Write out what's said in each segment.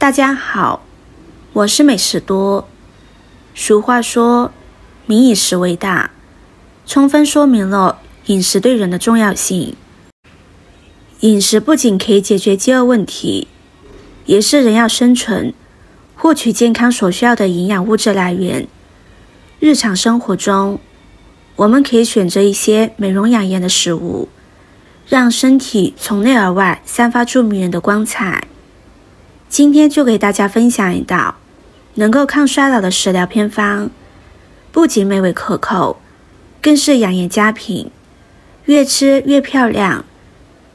大家好，我是美食多。俗话说，民以食为大，充分说明了饮食对人的重要性。饮食不仅可以解决饥饿问题，也是人要生存、获取健康所需要的营养物质来源。日常生活中，我们可以选择一些美容养颜的食物，让身体从内而外散发出迷人的光彩。今天就给大家分享一道能够抗衰老的食疗偏方，不仅美味可口，更是养颜佳品，越吃越漂亮，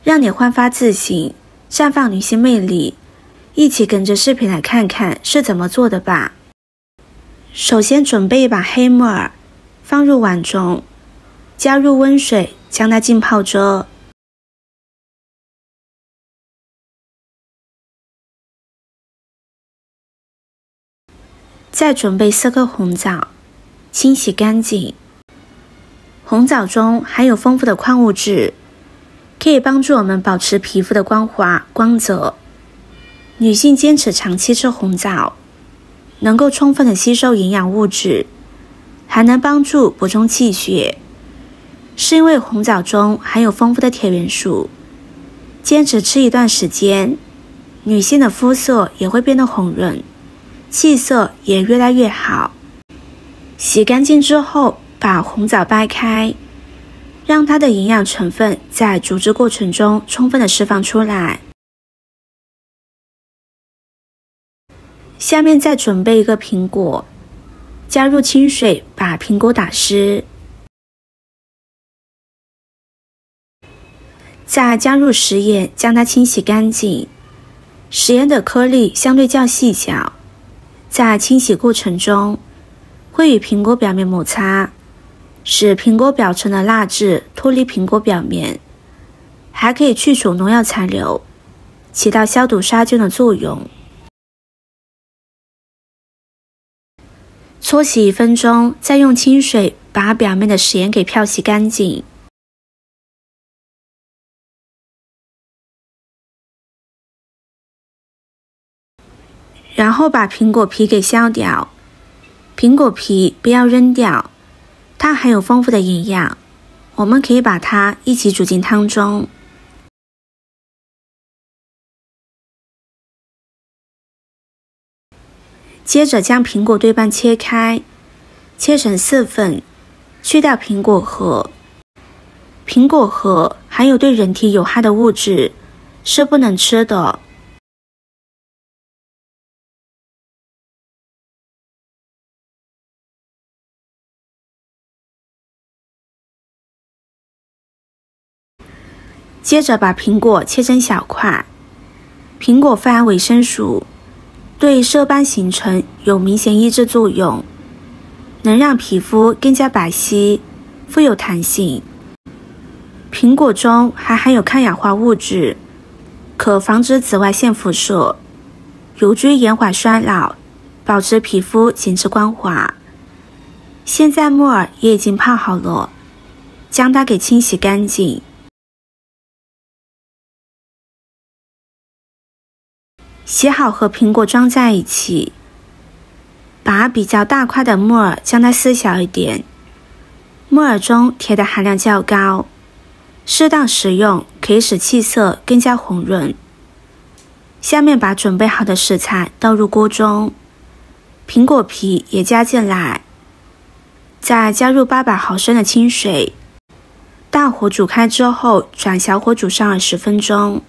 让你焕发自信，绽放女性魅力。一起跟着视频来看看是怎么做的吧。首先准备一把黑木耳，放入碗中，加入温水，将它浸泡着。再准备4颗红枣，清洗干净。红枣中含有丰富的矿物质，可以帮助我们保持皮肤的光滑、光泽。女性坚持长期吃红枣，能够充分的吸收营养物质，还能帮助补充气血。是因为红枣中含有丰富的铁元素，坚持吃一段时间，女性的肤色也会变得红润，气色也越来越好。洗干净之后，把红枣掰开，让它的营养成分在煮制过程中充分的释放出来。下面再准备一个苹果，加入清水把苹果打湿，再加入食盐将它清洗干净。食盐的颗粒相对较细小，在清洗过程中会与苹果表面摩擦，使苹果表层的蜡质脱离苹果表面，还可以去除农药残留，起到消毒杀菌的作用。搓洗1分钟，再用清水把表面的食盐给漂洗干净。然后把苹果皮给削掉，苹果皮不要扔掉，它含有丰富的营养，我们可以把它一起煮进汤中。接着将苹果对半切开，切成4份，去掉苹果核。苹果核含有对人体有害的物质，是不能吃的。接着把苹果切成小块。苹果富含维生素，对色斑形成有明显抑制作用，能让皮肤更加白皙、富有弹性。苹果中还含有抗氧化物质，可防止紫外线辐射，有助于延缓衰老，保持皮肤紧致光滑。现在木耳也已经泡好了，将它给清洗干净。洗好和苹果装在一起，把比较大块的木耳将它撕小一点。木耳中铁的含量较高，适当食用可以使气色更加红润。下面把准备好的食材倒入锅中，苹果皮也加进来，再加入800毫升的清水，大火煮开之后转小火煮上20分钟。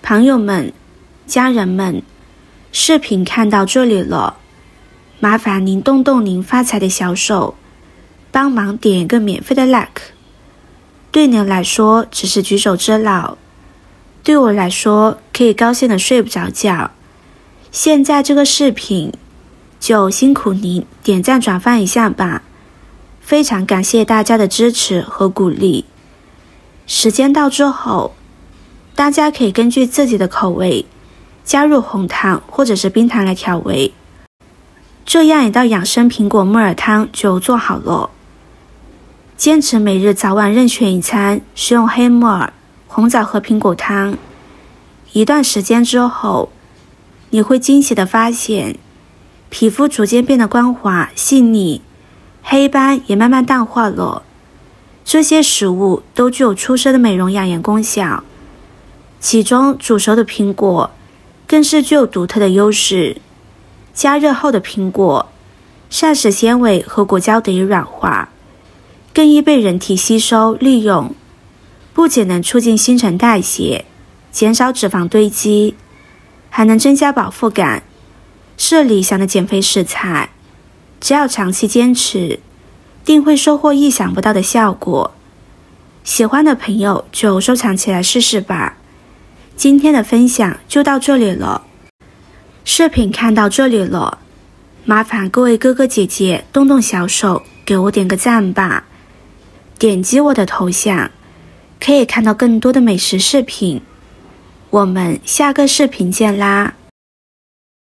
朋友们、家人们，视频看到这里了，麻烦您动动您发财的小手，帮忙点一个免费的 like。 对您来说只是举手之劳，对我来说可以高兴的睡不着觉。现在这个视频就辛苦您点赞转发一下吧，非常感谢大家的支持和鼓励。时间到之后，大家可以根据自己的口味加入红糖或者是冰糖来调味，这样一道养生苹果木耳汤就做好了。坚持每日早晚任选一餐，食用黑木耳、红枣和苹果汤，一段时间之后，你会惊喜地发现，皮肤逐渐变得光滑细腻，黑斑也慢慢淡化了。这些食物都具有出色的美容养颜功效，其中煮熟的苹果更是具有独特的优势。加热后的苹果，膳食纤维和果胶得以软化，更易被人体吸收利用，不仅能促进新陈代谢，减少脂肪堆积，还能增加饱腹感，是理想的减肥食材。只要长期坚持，定会收获意想不到的效果。喜欢的朋友就收藏起来试试吧。今天的分享就到这里了，视频看到这里了，麻烦各位哥哥姐姐动动小手给我点个赞吧。点击我的头像，可以看到更多的美食视频。我们下个视频见啦！